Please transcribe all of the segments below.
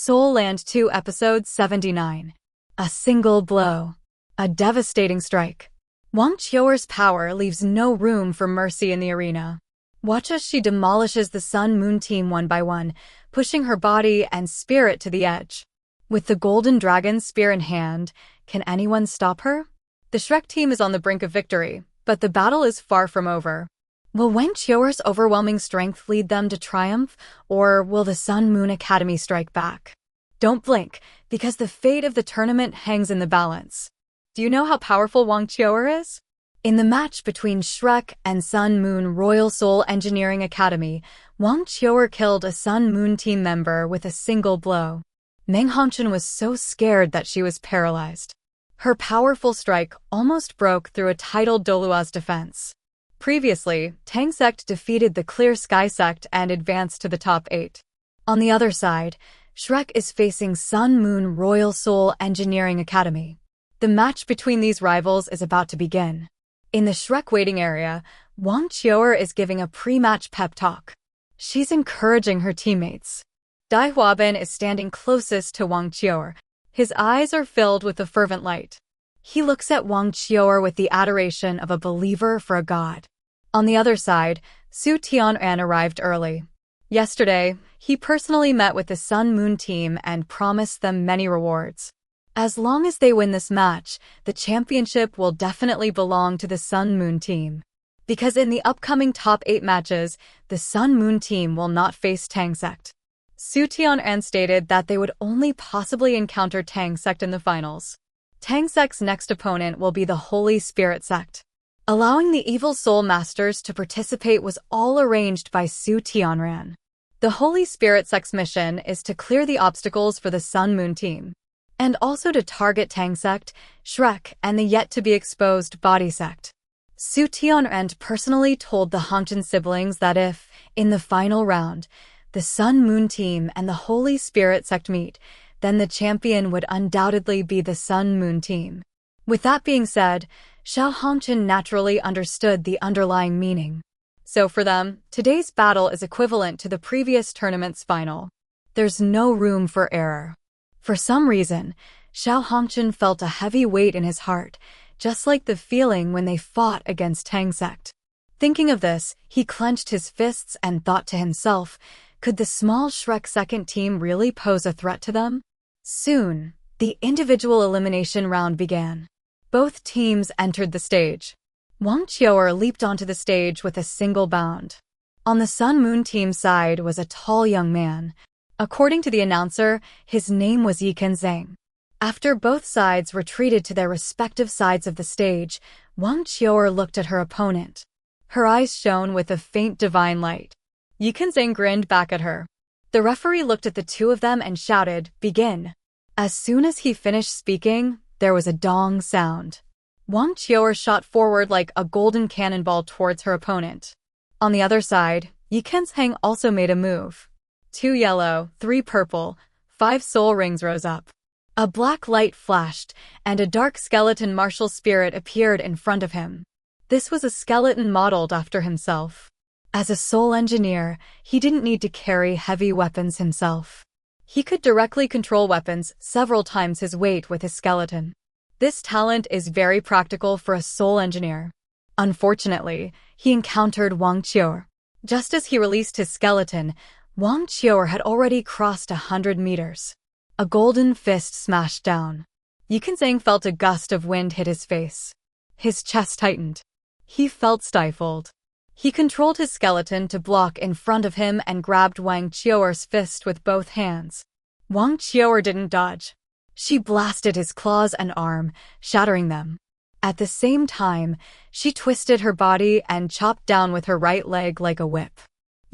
Soul Land 2 Episode 79. A single blow. A devastating strike. Wang Qiuer's power leaves no room for mercy in the arena. Watch as she demolishes the Sun Moon team one by one, pushing her body and spirit to the edge. With the Golden Dragon spear in hand, can anyone stop her? The Shrek team is on the brink of victory, but the battle is far from over. Will Wang Qiuer's overwhelming strength lead them to triumph, or will the Sun Moon Academy strike back? Don't blink, because the fate of the tournament hangs in the balance. Do you know how powerful Wang Qiuer is? In the match between Shrek and Sun Moon Royal Soul Engineering Academy, Wang Qiuer killed a Sun Moon team member with a single blow. Meng Hongchen was so scared that she was paralyzed. Her powerful strike almost broke through a titled Donghua defense. Previously, Tang Sect defeated the Clear Sky Sect and advanced to the top 8. On the other side, Shrek is facing Sun Moon Royal Soul Engineering Academy. The match between these rivals is about to begin. In the Shrek waiting area, Wang Qiuer is giving a pre-match pep talk. She's encouraging her teammates. Dai Huabin is standing closest to Wang Qiuer. His eyes are filled with a fervent light. He looks at Wang Qiuer with the adoration of a believer for a god. On the other side, Su Tian'an arrived early. Yesterday, he personally met with the Sun Moon team and promised them many rewards. As long as they win this match, the championship will definitely belong to the Sun Moon team. Because in the upcoming top 8 matches, the Sun Moon team will not face Tang Sect. Su Tian'an stated that they would only possibly encounter Tang Sect in the finals. Tang Sect's next opponent will be the Holy Spirit Sect. Allowing the Evil Soul Masters to participate was all arranged by Su Tian'an. The Holy Spirit Sect's mission is to clear the obstacles for the Sun Moon team, and also to target Tang Sect, Shrek, and the yet-to-be-exposed Body Sect. Su Tian'an personally told the Hongchen siblings that if, in the final round, the Sun Moon team and the Holy Spirit Sect meet, then the champion would undoubtedly be the Sun Moon team. With that being said, Xiao Hongchen naturally understood the underlying meaning. So for them, today's battle is equivalent to the previous tournament's final. There's no room for error. For some reason, Xiao Hongchen felt a heavy weight in his heart, just like the feeling when they fought against Tang Sect. Thinking of this, he clenched his fists and thought to himself, could the small Shrek second team really pose a threat to them? Soon, the individual elimination round began. Both teams entered the stage. Wang Qiuer leaped onto the stage with a single bound. On the Sun Moon team side was a tall young man. According to the announcer, his name was Yiken Zhang. After both sides retreated to their respective sides of the stage, Wang Qiuer looked at her opponent. Her eyes shone with a faint divine light. Yiken Zhang grinned back at her. The referee looked at the two of them and shouted, "Begin." As soon as he finished speaking, there was a dong sound. Wang Qiuer shot forward like a golden cannonball towards her opponent. On the other side, Yiken Zhang also made a move. 2 yellow, 3 purple, 5 soul rings rose up. A black light flashed, and a dark skeleton martial spirit appeared in front of him. This was a skeleton modeled after himself. As a soul engineer, he didn't need to carry heavy weapons himself. He could directly control weapons several times his weight with his skeleton. This talent is very practical for a soul engineer. Unfortunately, he encountered Wang Qiuer. Just as he released his skeleton, Wang Qiuer had already crossed 100 meters. A golden fist smashed down. Yiken Zhang felt a gust of wind hit his face. His chest tightened. He felt stifled. He controlled his skeleton to block in front of him and grabbed Wang Qiuer's fist with both hands. Wang Qiuer didn't dodge. She blasted his claws and arm, shattering them. At the same time, she twisted her body and chopped down with her right leg like a whip.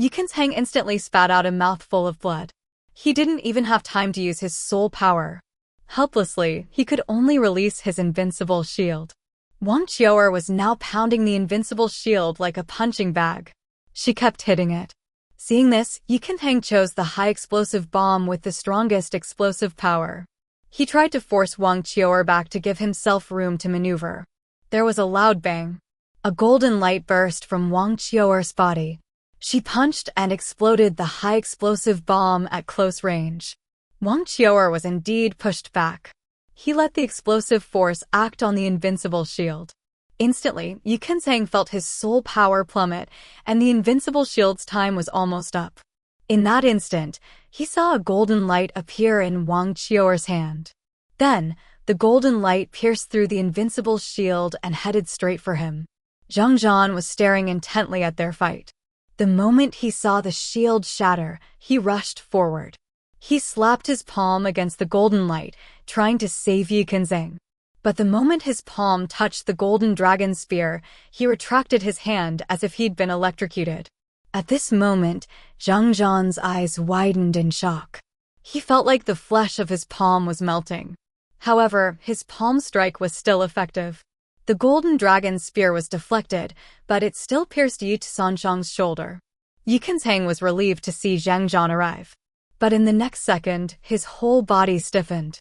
Yiken Zhang instantly spat out a mouthful of blood. He didn't even have time to use his soul power. Helplessly, he could only release his invincible shield. Wang Qiuer was now pounding the invincible shield like a punching bag. She kept hitting it. Seeing this, Yiken Zhang chose the high-explosive bomb with the strongest explosive power. He tried to force Wang Qiuer back to give himself room to maneuver. There was a loud bang. A golden light burst from Wang Qiuer's body. She punched and exploded the high-explosive bomb at close range. Wang Qiuer was indeed pushed back. He let the explosive force act on the invincible shield. Instantly, Yu Kensang felt his soul power plummet, and the invincible shield's time was almost up. In that instant, he saw a golden light appear in Wang Qiuer's hand. Then, the golden light pierced through the invincible shield and headed straight for him. Zhang Zhan was staring intently at their fight. The moment he saw the shield shatter, he rushed forward. He slapped his palm against the golden light, trying to save Yu Kensang. But the moment his palm touched the golden dragon spear, he retracted his hand as if he'd been electrocuted. At this moment, Zhang Zhan's eyes widened in shock. He felt like the flesh of his palm was melting. However, his palm strike was still effective. The golden dragon spear was deflected, but it still pierced Yu Sanshang's shoulder. Yu Kensang was relieved to see Zhang Zhan arrive. But in the next second, his whole body stiffened.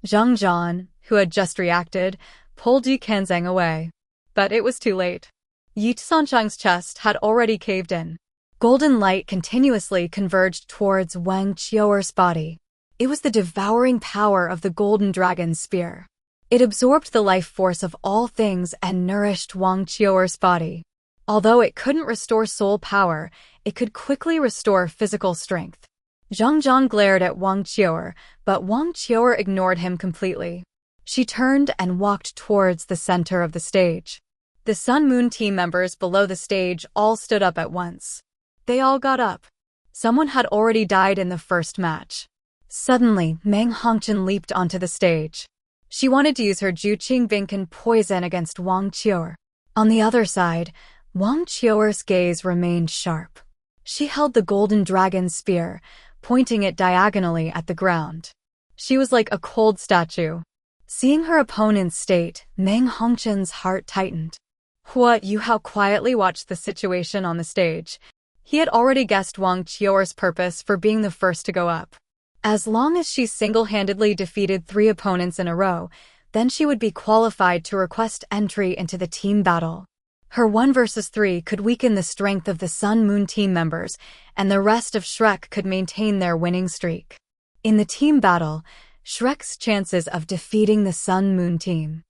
Zhang Zhan, who had just reacted, pulled Yu Kensang away. But it was too late. Yu Sanshang's chest had already caved in. Golden light continuously converged towards Wang Qiuer's body. It was the devouring power of the golden dragon spear. It absorbed the life force of all things and nourished Wang Qiuer's body. Although it couldn't restore soul power, it could quickly restore physical strength. Zhang Zhan glared at Wang Qiuer, but Wang Qiuer ignored him completely. She turned and walked towards the center of the stage. The Sun Moon team members below the stage all stood up at once. They all got up. Someone had already died in the first match. Suddenly, Meng Hongchen leaped onto the stage. She wanted to use her Juqing Binkan poison against Wang Qiuer. On the other side, Wang Qiuer's gaze remained sharp. She held the golden dragon spear, pointing it diagonally at the ground. She was like a cold statue. Seeing her opponent's state, Meng Hongchen's heart tightened. Hua Yuhao quietly watched the situation on the stage. He had already guessed Wang Qiuer's purpose for being the first to go up. As long as she single-handedly defeated 3 opponents in a row, then she would be qualified to request entry into the team battle. Her 1 versus 3 could weaken the strength of the Sun Moon team members, and the rest of Shrek could maintain their winning streak. In the team battle, Shrek's chances of defeating the Sun Moon team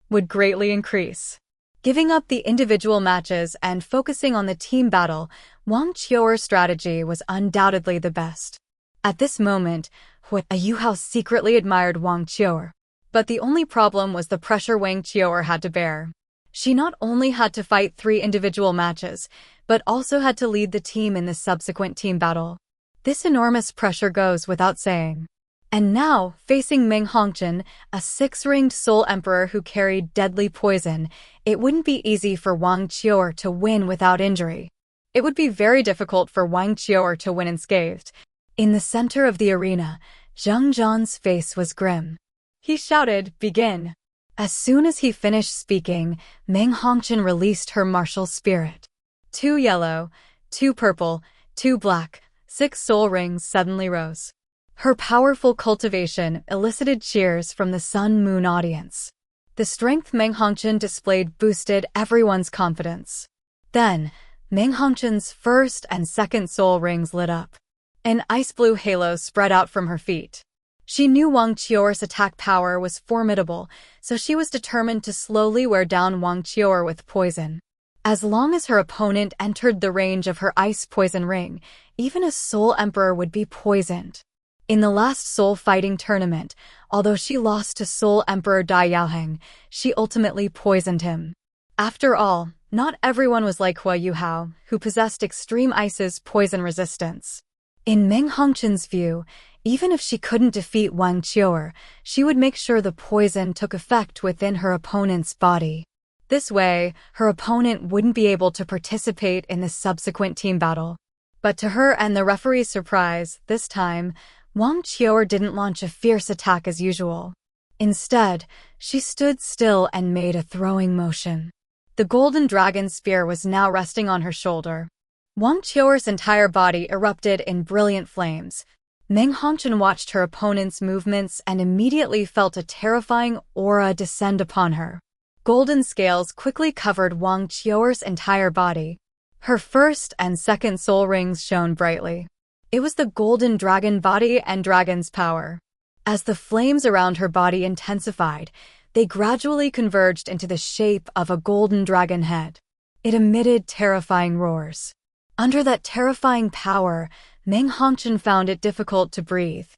would greatly increase. Giving up the individual matches and focusing on the team battle, Wang Qiuer's strategy was undoubtedly the best. At this moment, Hua Yuhao secretly admired Wang Qiuer. But the only problem was the pressure Wang Qiuer had to bear. She not only had to fight 3 individual matches, but also had to lead the team in the subsequent team battle. This enormous pressure goes without saying. And now, facing Meng Hongchen, a 6-ringed Soul Emperor who carried deadly poison, it wouldn't be easy for Wang Qiuer to win without injury. It would be very difficult for Wang Qiuer to win unscathed. In the center of the arena, Zhang Zhan's face was grim. He shouted, "Begin!" As soon as he finished speaking, Meng Hongchen released her martial spirit. 2 yellow, 2 purple, 2 black, 6 soul rings suddenly rose. Her powerful cultivation elicited cheers from the Sun Moon audience. The strength Meng Hongchen displayed boosted everyone's confidence. Then, Meng Hongchen's first and second soul rings lit up. An ice-blue halo spread out from her feet. She knew Wang Qiuer's attack power was formidable, so she was determined to slowly wear down Wang Qiuer with poison. As long as her opponent entered the range of her ice poison ring, even a Soul Emperor would be poisoned. In the last soul fighting tournament, although she lost to Soul Emperor Dai Yaoheng, she ultimately poisoned him. After all, not everyone was like Hua Yuhao, who possessed Extreme Ice's poison resistance. In Meng Hongchen's view, even if she couldn't defeat Wang Qiuer, she would make sure the poison took effect within her opponent's body. This way, her opponent wouldn't be able to participate in the subsequent team battle. But to her and the referee's surprise, this time, Wang Qiuer didn't launch a fierce attack as usual. Instead, she stood still and made a throwing motion. The golden dragon spear was now resting on her shoulder. Wang Qiuer's entire body erupted in brilliant flames. Meng Hongchen watched her opponent's movements and immediately felt a terrifying aura descend upon her. Golden scales quickly covered Wang Qiuer's entire body. Her first and second soul rings shone brightly. It was the golden dragon body and dragon's power. As the flames around her body intensified, they gradually converged into the shape of a golden dragon head. It emitted terrifying roars. Under that terrifying power, Meng Hongchen found it difficult to breathe.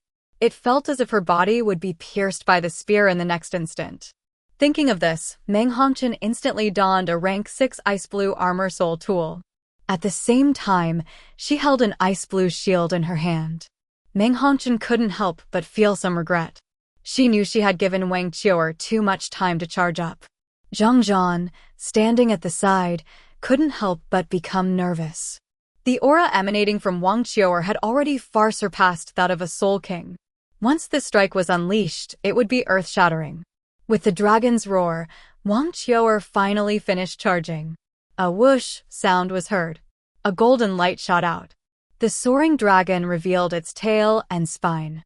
It felt as if her body would be pierced by the spear in the next instant. Thinking of this, Meng Hongchen instantly donned a rank 6 ice blue armor soul tool. At the same time, she held an ice blue shield in her hand. Meng Hongchen couldn't help but feel some regret. She knew she had given Wang Qiu'er too much time to charge up. Zhang Zhan, standing at the side, couldn't help but become nervous. The aura emanating from Wang Qiu'er had already far surpassed that of a Soul King. Once the strike was unleashed, it would be earth-shattering. With the dragon's roar, Wang Qiu'er finally finished charging. A whoosh sound was heard. A golden light shot out. The soaring dragon revealed its tail and spine.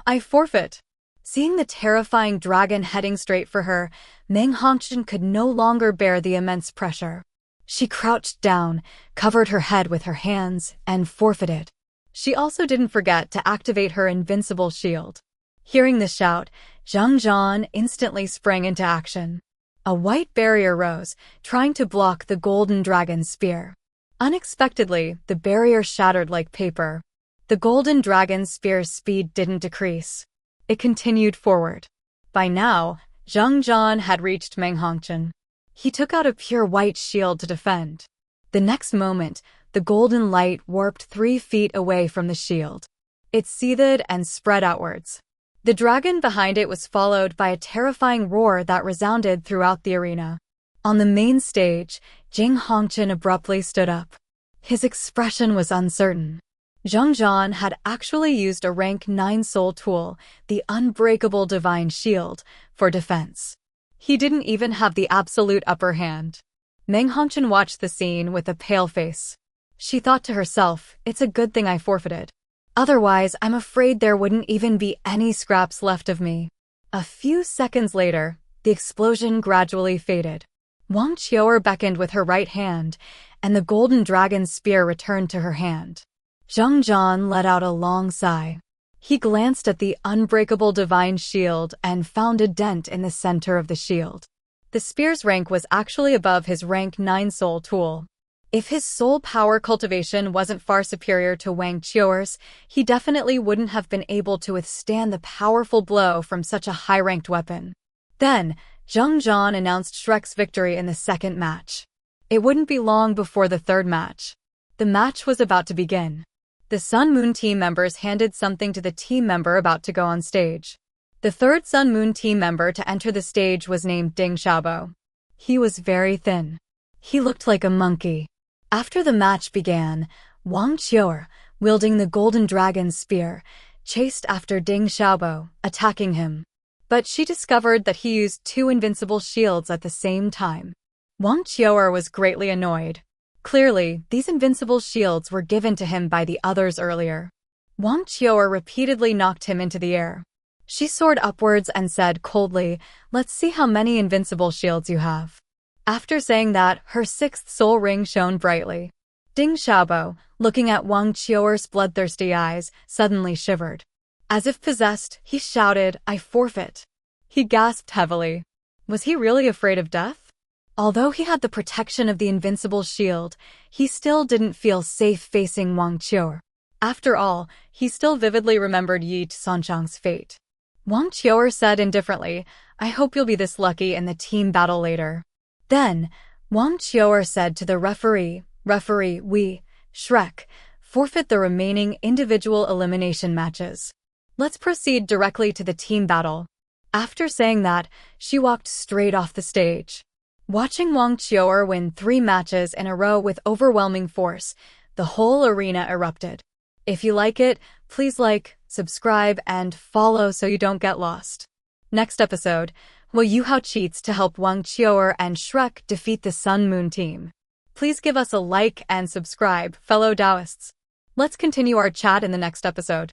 I forfeit. Seeing the terrifying dragon heading straight for her, Meng Hongchen could no longer bear the immense pressure. She crouched down, covered her head with her hands, and forfeited. She also didn't forget to activate her invincible shield. Hearing the shout, Zhang Zhan instantly sprang into action. A white barrier rose, trying to block the golden dragon's spear. Unexpectedly, the barrier shattered like paper. The golden dragon's spear's speed didn't decrease. It continued forward. By now, Zhang Zhan had reached Meng Hongchen. He took out a pure white shield to defend. The next moment, the golden light warped 3 feet away from the shield. It seethed and spread outwards. The dragon behind it was followed by a terrifying roar that resounded throughout the arena. On the main stage, Jing Hongchen abruptly stood up. His expression was uncertain. Zhang Zhan had actually used a rank 9 soul tool, the unbreakable divine shield, for defense. He didn't even have the absolute upper hand. Meng Hongchen watched the scene with a pale face. She thought to herself, it's a good thing I forfeited. Otherwise, I'm afraid there wouldn't even be any scraps left of me. A few seconds later, the explosion gradually faded. Wang Qiu'er beckoned with her right hand, and the golden dragon's spear returned to her hand. Zhang Zhan let out a long sigh. He glanced at the unbreakable divine shield and found a dent in the center of the shield. The spear's rank was actually above his rank 9 soul tool. If his soul power cultivation wasn't far superior to Wang Qiu'er's, he definitely wouldn't have been able to withstand the powerful blow from such a high-ranked weapon. Then, Zhang Zhan announced Shrek's victory in the second match. It wouldn't be long before the third match. The match was about to begin. The Sun Moon team members handed something to the team member about to go on stage. The third Sun Moon team member to enter the stage was named Ding Xiaobo. He was very thin. He looked like a monkey. After the match began, Wang Qiu'er, wielding the golden dragon's spear, chased after Ding Xiaobo, attacking him. But she discovered that he used 2 invincible shields at the same time. Wang Qiu'er was greatly annoyed. Clearly, these invincible shields were given to him by the others earlier. Wang Qiu'er repeatedly knocked him into the air. She soared upwards and said coldly, "Let's see how many invincible shields you have." After saying that, her 6th soul ring shone brightly. Ding Xiaobo, looking at Wang Qiu'er's bloodthirsty eyes, suddenly shivered. As if possessed, he shouted, "I forfeit." He gasped heavily. Was he really afraid of death? Although he had the protection of the invincible shield, he still didn't feel safe facing Wang Qiu'er. After all, he still vividly remembered Yi Sanchang's fate. Wang Qiu'er said indifferently, "I hope you'll be this lucky in the team battle later." Then, Wang Qiu'er said to the referee, "We, Shrek, forfeit the remaining individual elimination matches. Let's proceed directly to the team battle." After saying that, she walked straight off the stage. Watching Wang Qiu'er win 3 matches in a row with overwhelming force, the whole arena erupted. If you like it, please like, subscribe, and follow so you don't get lost. Next episode, Wu Yuhao cheats to help Wang Qiu'er and Shrek defeat the Sun Moon team. Please give us a like and subscribe, fellow Taoists. Let's continue our chat in the next episode.